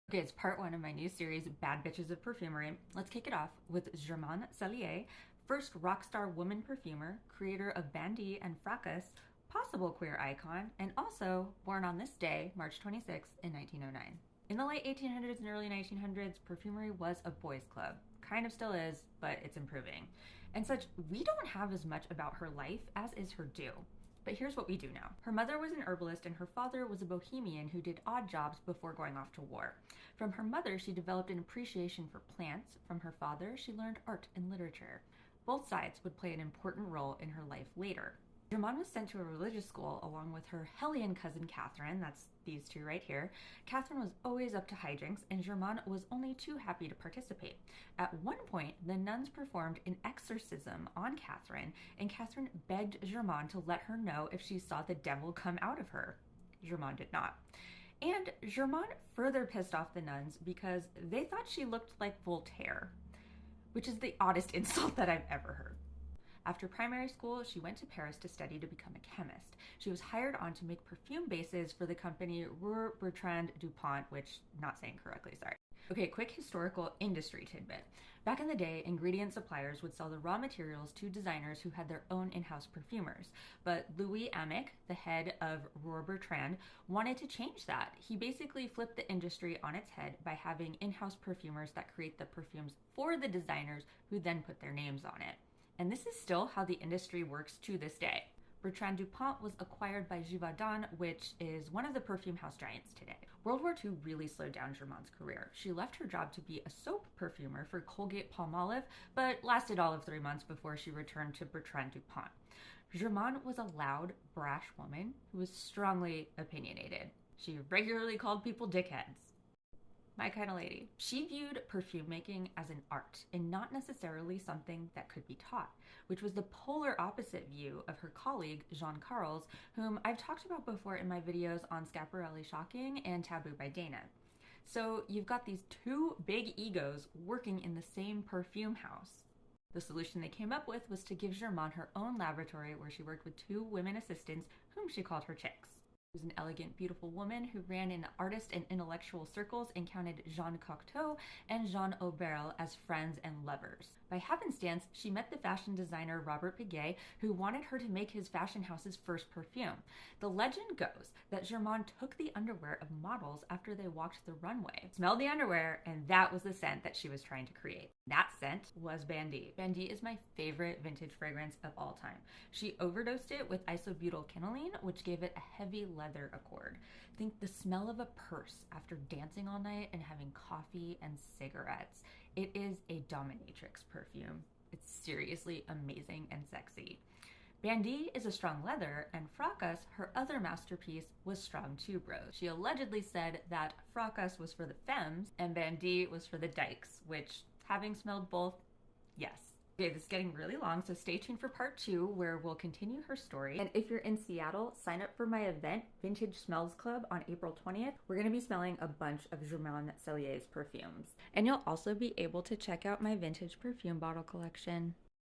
Okay, it's part one of my new series, Bad Bitches of Perfumery. Let's kick it off with Germaine Cellier, first rock star woman perfumer, creator of Baddest and Fracas, possible queer icon, and also born on this day, March 26th, in 1909. In the late 1800s and early 1900s, perfumery was a boys' club. Kind of still is, but it's improving. And such, we don't have as much about her life as is her due. But here's what we do know. Her mother was an herbalist and her father was a bohemian who did odd jobs before going off to war. From her mother, she developed an appreciation for plants. From her father, she learned art and literature. Both sides would play an important role in her life later. Germaine was sent to a religious school along with her hellion cousin Catherine, that's these two right here. Catherine was always up to hijinks, and Germaine was only too happy to participate. At one point, the nuns performed an exorcism on Catherine, and Catherine begged Germaine to let her know if she saw the devil come out of her. Germaine did not. And Germaine further pissed off the nuns because they thought she looked like Voltaire, which is the oddest insult that I've ever heard. After primary school, she went to Paris to study to become a chemist. She was hired on to make perfume bases for the company Bertrand Dupont, which, not saying correctly, sorry. Okay, quick historical industry tidbit. Back in the day, ingredient suppliers would sell the raw materials to designers who had their own in-house perfumers. But Louis Amick, the head of Bertrand, wanted to change that. He basically flipped the industry on its head by having in-house perfumers that create the perfumes for the designers who then put their names on it. And this is still how the industry works to this day. Bertrand Dupont was acquired by Givaudan, which is one of the perfume house giants today. World War II really slowed down Germaine's career. She left her job to be a soap perfumer for Colgate-Palmolive, but lasted all of 3 months before she returned to Bertrand Dupont. Germaine was a loud, brash woman who was strongly opinionated. She regularly called people dickheads. My kind of lady. She viewed perfume making as an art and not necessarily something that could be taught, which was the polar opposite view of her colleague, Jean Carles, whom I've talked about before in my videos on Schiaparelli Shocking and Taboo by Dana. So you've got these two big egos working in the same perfume house. The solution they came up with was to give Germaine her own laboratory where she worked with 2 women assistants whom she called her chicks. She was an elegant, beautiful woman who ran in artist and intellectual circles and counted Jean Cocteau and Jean Auberle as friends and lovers. By happenstance, she met the fashion designer Robert Piguet, who wanted her to make his fashion house's first perfume. The legend goes that Germaine took the underwear of models after they walked the runway, smelled the underwear, and that was the scent that she was trying to create. That scent was Baddest. Baddest is my favorite vintage fragrance of all time. She overdosed it with isobutylquinoline, which gave it a heavy leather accord. Think the smell of a purse after dancing all night and having coffee and cigarettes. It is a dominatrix perfume. It's seriously amazing and sexy. Baddest is a strong leather, and Fracas, her other masterpiece, was strong tuberose. She allegedly said that Fracas was for the femmes and Baddest was for the dykes, which, having smelled both, yes. Okay, this is getting really long, so stay tuned for part 2 where we'll continue her story. And if you're in Seattle, sign up for my event, Vintage Smells Club, on April 20th. We're going to be smelling a bunch of Germaine Cellier's perfumes. And you'll also be able to check out my vintage perfume bottle collection.